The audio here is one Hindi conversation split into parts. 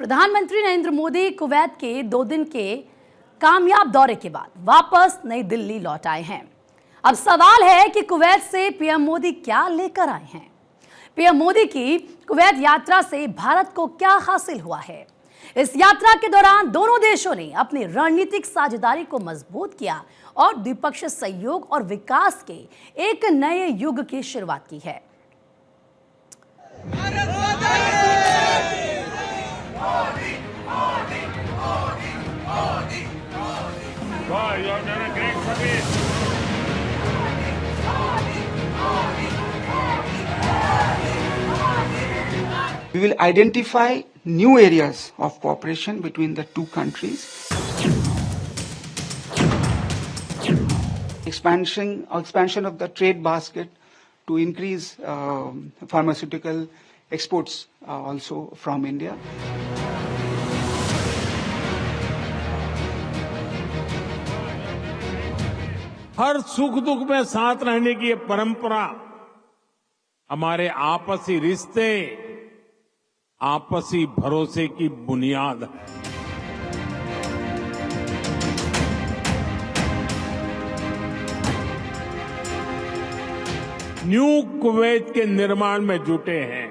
प्रधानमंत्री नरेंद्र मोदी कुवैत के 2 दिन के कामयाब दौरे के बाद वापस नई दिल्ली लौट आए हैं। अब सवाल है कि कुवैत से पीएम मोदी क्या लेकर आए हैं। पीएम मोदी की कुवैत यात्रा से भारत को क्या हासिल हुआ है। इस यात्रा के दौरान दोनों देशों ने अपनी रणनीतिक साझेदारी को मजबूत किया और द्विपक्षीय सहयोग और विकास के एक नए युग की शुरुआत की है। Wow, you have done a great service. We will identify new areas of cooperation between the two countries. Expansion of the trade basket to increase pharmaceutical exports also from India. हर सुख दुख में साथ रहने की ये परंपरा हमारे आपसी रिश्ते, आपसी भरोसे की बुनियाद है। न्यू कुवैत के निर्माण में जुटे हैं।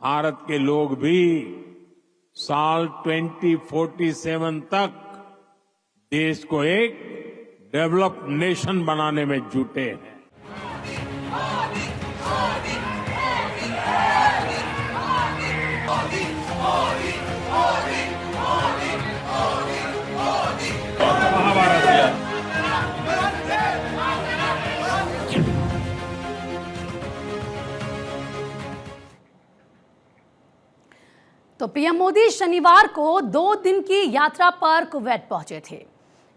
भारत के लोग भी साल 2047 तक देश को एक डेवलप्ड नेशन बनाने में जुटे हैं। तो पीएम मोदी शनिवार को 2 दिन की यात्रा पर कुवैत पहुंचे थे।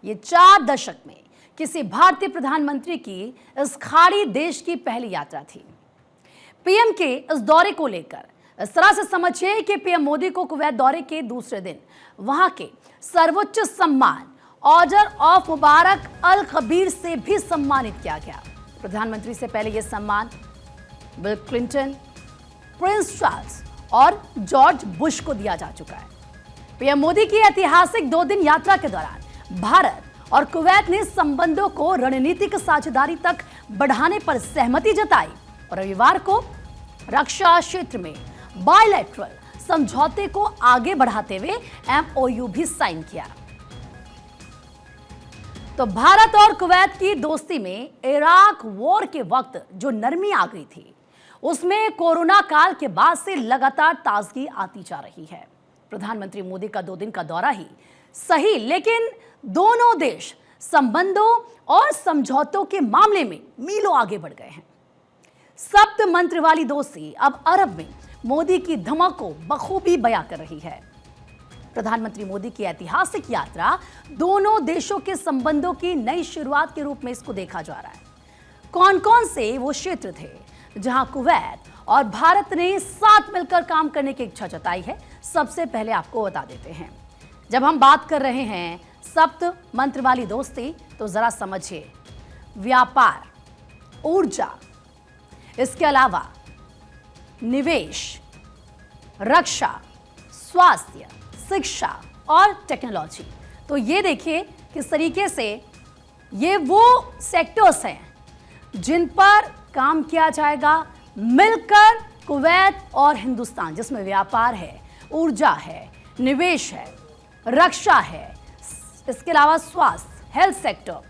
ये 4 दशक में किसी भारतीय प्रधानमंत्री की इस खाड़ी देश की पहली यात्रा थी। पीएम के इस दौरे को लेकर इस तरह से समझिए कि पीएम मोदी को कुवैत दौरे के दूसरे दिन वहां के सर्वोच्च सम्मान ऑर्डर ऑफ मुबारक अल कबीर से भी सम्मानित किया गया। प्रधानमंत्री से पहले यह सम्मान बिल क्लिंटन, प्रिंस चार्ल्स और जॉर्ज बुश को दिया जा चुका है। पीएम मोदी की ऐतिहासिक 2 दिन यात्रा के दौरान भारत और कुवैत ने संबंधों को रणनीतिक साझेदारी तक बढ़ाने पर सहमति जताई और रविवार को रक्षा क्षेत्र में बायलैटरल समझौते को आगे बढ़ाते हुए एमओयू भी साइन किया। तो भारत और कुवैत की दोस्ती में इराक वॉर के वक्त जो नरमी आ गई थी, उसमें कोरोना काल के बाद से लगातार ताजगी आती जा रही है। प्रधानमंत्री मोदी का 2 दिन का दौरा ही सही, लेकिन दोनों देश संबंधों और समझौतों के मामले में मीलों आगे बढ़ गए हैं। सप्त मंत्र वाली दोस्ती अब अरब में मोदी की धमक को बखूबी बयां कर रही है। प्रधानमंत्री मोदी की ऐतिहासिक यात्रा दोनों देशों के संबंधों की नई शुरुआत के रूप में इसको देखा जा रहा है। कौन कौन से वो क्षेत्र थे जहां कुवैत और भारत ने साथ मिलकर काम करने की इच्छा जताई है, सबसे पहले आपको बता देते हैं। जब हम बात कर रहे हैं सप्त मंत्र वाली दोस्ती, तो जरा समझिए, व्यापार, ऊर्जा, इसके अलावा निवेश, रक्षा, स्वास्थ्य, शिक्षा और टेक्नोलॉजी। तो ये देखिए किस तरीके से ये वो सेक्टर्स हैं जिन पर काम किया जाएगा मिलकर कुवैत और हिंदुस्तान, जिसमें व्यापार है, ऊर्जा है, निवेश है, रक्षा है, इसके अलावा स्वास्थ्य, हेल्थ सेक्टर,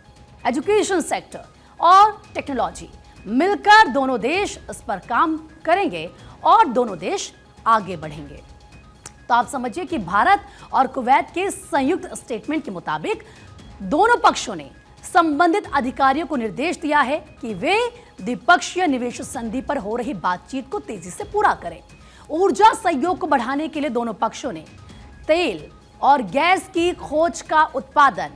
एजुकेशन सेक्टर और टेक्नोलॉजी। मिलकर दोनों देश इस पर काम करेंगे और दोनों देश आगे बढ़ेंगे। तो आप समझिए कि भारत और कुवैत के संयुक्त स्टेटमेंट के मुताबिक दोनों पक्षों ने संबंधित अधिकारियों को निर्देश दिया है कि वे द्विपक्षीय निवेश संधि पर हो रही बातचीत को तेजी से पूरा करें। ऊर्जा सहयोग को बढ़ाने के लिए दोनों पक्षों ने तेल और गैस की खोज का उत्पादन,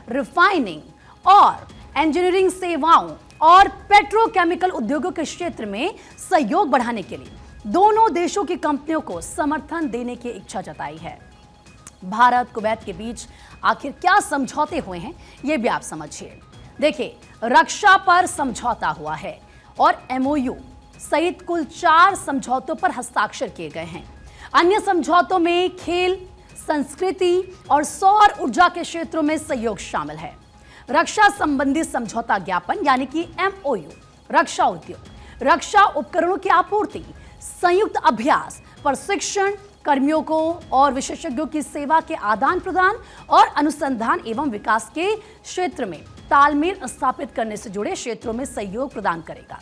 रिफाइनिंग और इंजीनियरिंग सेवाओं और पेट्रोकेमिकल उद्योगों के क्षेत्र में सहयोग बढ़ाने के लिए दोनों देशों की कंपनियों को समर्थन देने की इच्छा जताई है। भारत कुवैत के बीच आखिर क्या समझौते हुए हैं, यह भी आप समझिए। देखिए, रक्षा पर समझौता हुआ है और एमओयू सहित कुल 4 समझौतों पर हस्ताक्षर किए गए हैं। अन्य समझौतों में खेल, संस्कृति और सौर ऊर्जा के क्षेत्रों में सहयोग शामिल है। रक्षा संबंधी समझौता ज्ञापन यानी कि MOU, रक्षा उद्योग, रक्षा उपकरणों की आपूर्ति, संयुक्त अभ्यास, प्रशिक्षण, कर्मियों को और विशेषज्ञों की सेवा के आदान प्रदान और अनुसंधान एवं विकास के क्षेत्र में तालमेल स्थापित करने से जुड़े क्षेत्रों में सहयोग प्रदान करेगा।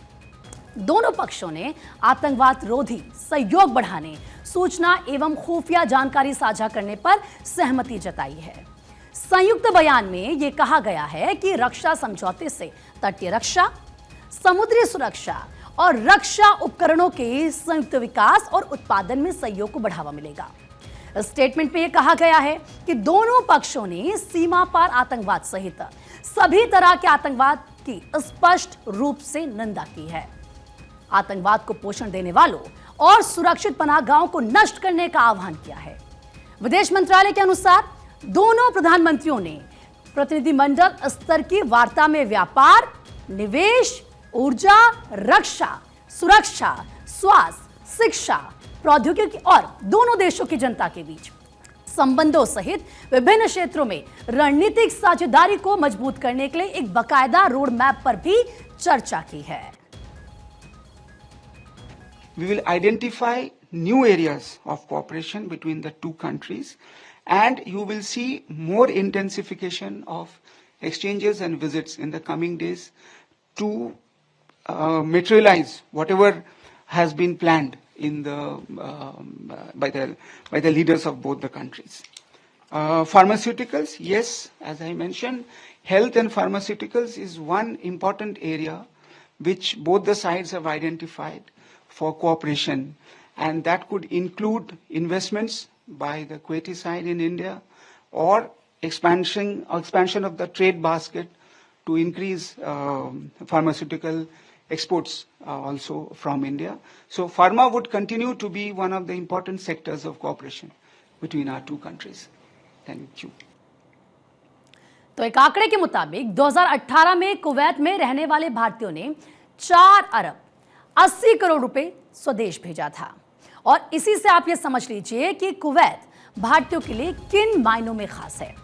दोनों पक्षों ने आतंकवाद रोधी सहयोग बढ़ाने, सूचना एवं खुफिया जानकारी साझा करने पर सहमति जताई है। संयुक्त बयान में यह कहा गया है कि रक्षा समझौते से तटीय रक्षा, समुद्री सुरक्षा और रक्षा उपकरणों के संयुक्त विकास और उत्पादन में सहयोग को बढ़ावा मिलेगा। स्टेटमेंट में यह कहा गया है कि दोनों पक्षों ने सीमा पार आतंकवाद सहित सभी तरह के आतंकवाद की स्पष्ट रूप से निंदा की है। आतंकवाद को पोषण देने वालों और सुरक्षित पनाहगाहों को नष्ट करने का आह्वान किया है। विदेश मंत्रालय के अनुसार दोनों प्रधानमंत्रियों ने प्रतिनिधिमंडल स्तर की वार्ता में व्यापार, निवेश, ऊर्जा, रक्षा, सुरक्षा, स्वास्थ्य, शिक्षा, प्रौद्योगिकी और दोनों देशों की जनता के बीच संबंधों सहित विभिन्न क्षेत्रों में रणनीतिक साझेदारी को मजबूत करने के लिए एक बाकायदा रोड मैप पर भी चर्चा की है। We will identify new areas of cooperation between the two countries, and you will see more intensification of exchanges and visits in the coming days to materialize whatever has been planned in the by the leaders of both the countries. Pharmaceuticals, yes, as I mentioned, health and pharmaceuticals is one important area which both the sides have identified for cooperation, and that could include investments by the Kuwaiti side in India or expansion of the trade basket to increase pharmaceutical exports also from India. So pharma would continue to be one of the important sectors of cooperation between our two countries. Thank you. तो एक आंकड़े के मुताबिक 2018 में कुवैत में रहने वाले भारतीयों ने 4 अरब 80 करोड़ रुपए स्वदेश भेजा था। और इसी से आप ये समझ लीजिए कि कुवैत भारतीयों के लिए किन मायनों में खास है।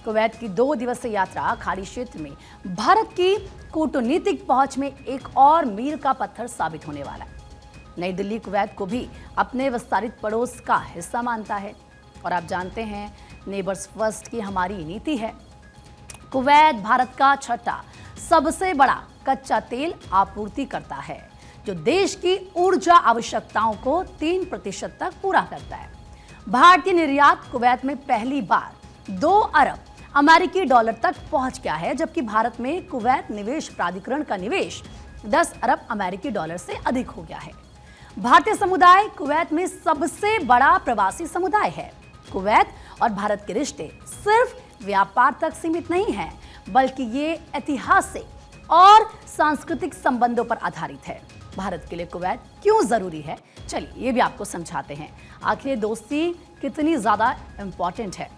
कुवैत की 2 दिवसीय यात्रा खाड़ी क्षेत्र में भारत की कूटनीतिक पहुंच में एक और मील का पत्थर साबित होने वाला है। नई दिल्ली कुवैत को भी अपने विस्तारित पड़ोस का हिस्सा मानता है और आप जानते हैं नेबर्स फर्स्ट की हमारी नीति है। कुवैत भारत का 6ठा सबसे बड़ा कच्चा तेल आपूर्ति करता है, जो देश की ऊर्जा आवश्यकताओं को 3% तक पूरा करता है। भारतीय निर्यात कुवैत में पहली बार 2 अरब अमेरिकी डॉलर तक पहुंच गया है, जबकि भारत में कुवैत निवेश प्राधिकरण का निवेश 10 अरब अमेरिकी डॉलर से अधिक हो गया है। भारतीय समुदाय कुवैत में सबसे बड़ा प्रवासी समुदाय है। कुवैत और भारत के रिश्ते सिर्फ व्यापार तक सीमित नहीं हैं, बल्कि ये ऐतिहासिक और सांस्कृतिक संबंधों पर आधारित है। भारत के लिए कुवैत क्यों जरूरी है, चलिए ये भी आपको समझाते हैं। आखिर ये दोस्ती कितनी ज्यादा इंपॉर्टेंट है।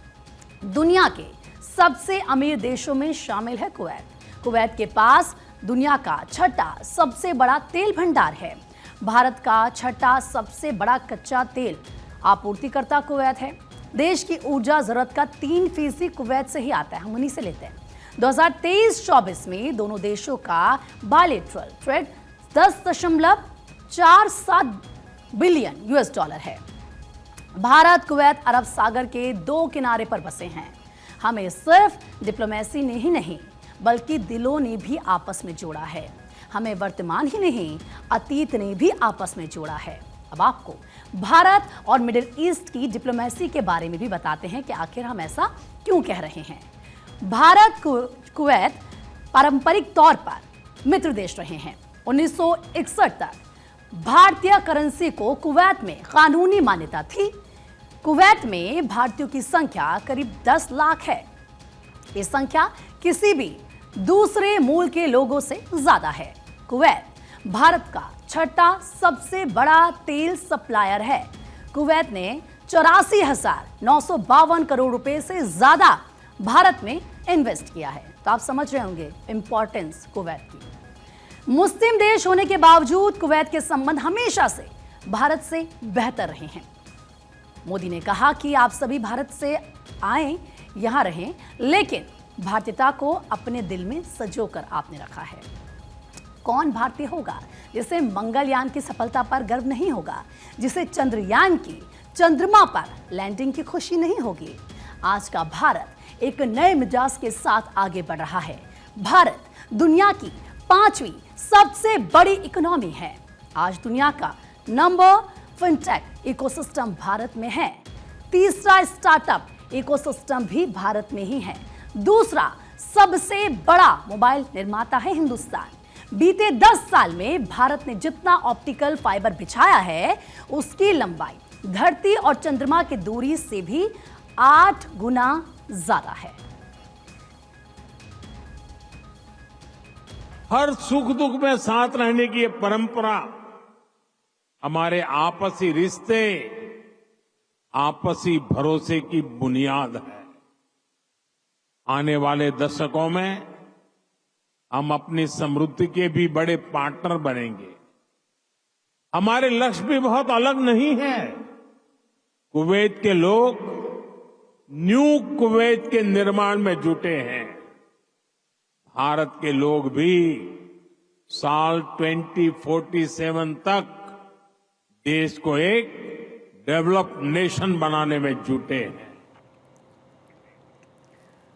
दुनिया के सबसे अमीर देशों में शामिल है कुवैत। कुवैत के पास दुनिया का 6ठा सबसे बड़ा तेल भंडार है। भारत का 6ठा सबसे बड़ा कच्चा तेल आपूर्तिकर्ता कुवैत है। देश की ऊर्जा जरूरत का 3% कुवैत से ही आता है, हम उन्हीं से लेते हैं। 2023-24 में दोनों देशों का बायलैटरल ट्रेड 10.47 बिलियन $, है। भारत कुवैत अरब सागर के 2 किनारे पर बसे हैं। हमें सिर्फ डिप्लोमेसी ने ही नहीं, बल्कि दिलों ने भी आपस में जोड़ा है। हमें वर्तमान ही नहीं, अतीत ने भी आपस में जोड़ा है। अब आपको भारत और मिडिल ईस्ट की डिप्लोमेसी के बारे में भी बताते हैं कि आखिर हम ऐसा क्यों कह रहे हैं। भारत कुवैत पारंपरिक तौर पर मित्र देश रहे हैं। 1961 तक भारतीय करेंसी को कुवैत में कानूनी मान्यता थी। कुवैत में भारतीयों की संख्या करीब 10 लाख है। ये संख्या किसी भी दूसरे मूल के लोगों से ज्यादा है। कुवैत भारत का 6ठा सबसे बड़ा तेल सप्लायर है। कुवैत ने 84,952 करोड़ रुपए से ज्यादा भारत में इन्वेस्ट किया है। तो आप समझ रहे होंगे इंपॉर्टेंस कुवैत की। मुस्लिम देश होने के बावजूद कुवैत के संबंध हमेशा से भारत से बेहतर रहे हैं। मोदी ने कहा कि आप सभी भारत से आए, यहां रहें, लेकिन भारतीयता को अपने दिल में संजोकर आपने रखा है। कौन भारतीय होगा जिसे मंगलयान की सफलता पर गर्व नहीं होगा, जिसे चंद्रयान की चंद्रमा पर लैंडिंग की खुशी नहीं होगी। आज का भारत एक नए मिजाज के साथ आगे बढ़ रहा है। भारत दुनिया की 5वीं सबसे बड़ी इकोनॉमी है। आज दुनिया का नंबर फिनटेक इकोसिस्टम भारत में है। तीसरा स्टार्टअप इकोसिस्टम भी भारत में ही है। दूसरा सबसे बड़ा मोबाइल निर्माता है हिंदुस्तान। बीते 10 साल में भारत ने जितना ऑप्टिकल फाइबर बिछाया है, उसकी लंबाई धरती और चंद्रमा की दूरी से भी 8 गुना ज्यादा है। हर सुख दुख में साथ रहने की ये परंपरा हमारे आपसी रिश्ते, आपसी भरोसे की बुनियाद है। आने वाले दशकों में हम अपनी समृद्धि के भी बड़े पार्टनर बनेंगे। हमारे लक्ष्य भी बहुत अलग नहीं है। कुवैत के लोग न्यू कुवैत के निर्माण में जुटे हैं। भारत के लोग भी साल 2047 तक देश को एक डेवलप्ड नेशन बनाने में जुटे हैं।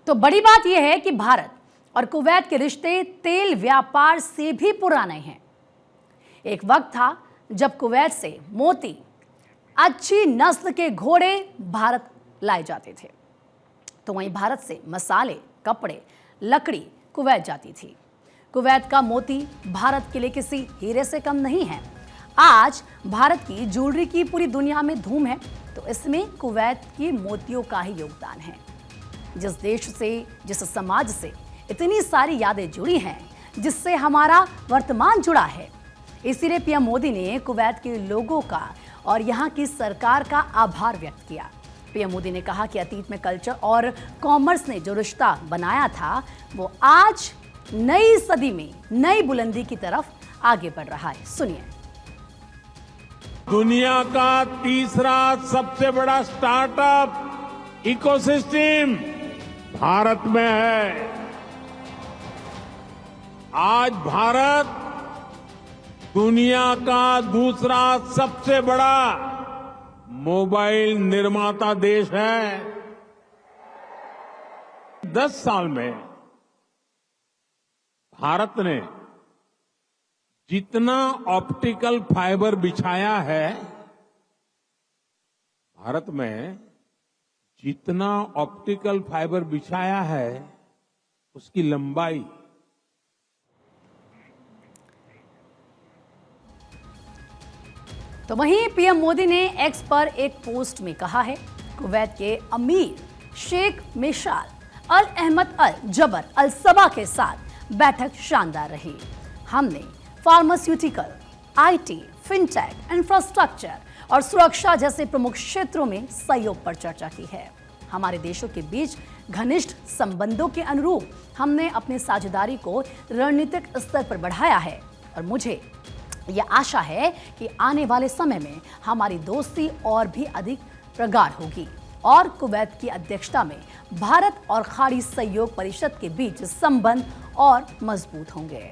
तो बड़ी बात यह है कि भारत और कुवैत के रिश्ते तेल व्यापार से भी पुराने हैं। एक वक्त था जब कुवैत से मोती, अच्छी नस्ल के घोड़े भारत लाए जाते थे, तो वहीं भारत से मसाले, कपड़े, लकड़ी कुवैत जाती थी। कुवैत का मोती भारत के लिए किसी हीरे से कम नहीं है। आज भारत की ज्वेलरी की पूरी दुनिया में धूम है, तो इसमें कुवैत के मोतियों का ही योगदान है। जिस देश से, जिस समाज से इतनी सारी यादें जुड़ी हैं, जिससे हमारा वर्तमान जुड़ा है, इसीलिए पीएम मोदी ने कुवैत के लोगों का और यहाँ की सरकार का आभार व्यक्त किया। पीएम मोदी ने कहा कि अतीत में कल्चर और कॉमर्स ने जो रिश्ता बनाया था, वो आज नई सदी में नई बुलंदी की तरफ आगे बढ़ रहा है। सुनिए। दुनिया का तीसरा सबसे बड़ा स्टार्टअप इकोसिस्टम भारत में है। आज भारत दुनिया का दूसरा सबसे बड़ा मोबाइल निर्माता देश है। 10 साल में भारत ने जितना ऑप्टिकल फाइबर बिछाया है, भारत में जितना ऑप्टिकल फाइबर बिछाया है, उसकी लंबाई तो वहीं पीएम मोदी ने एक्स पर एक पोस्ट में कहा है, कुवैत के अमीर शेख मिशाल अल अहमद अल जबर अल सबा के साथ बैठक शानदार रही। हमने फार्मास्यूटिकल, आईटी, फिनटेक, इंफ्रास्ट्रक्चर और सुरक्षा जैसे प्रमुख क्षेत्रों में सहयोग पर चर्चा की है। हमारे देशों के बीच घनिष्ठ संबंधों के अनुरूप हमने अपनी साझेदारी को रणनीतिक स्तर पर बढ़ाया है और मुझे यह आशा है कि आने वाले समय में हमारी दोस्ती और भी अधिक प्रगाढ़ होगी और कुवैत की अध्यक्षता में भारत और खाड़ी सहयोग परिषद के बीच संबंध और मजबूत होंगे।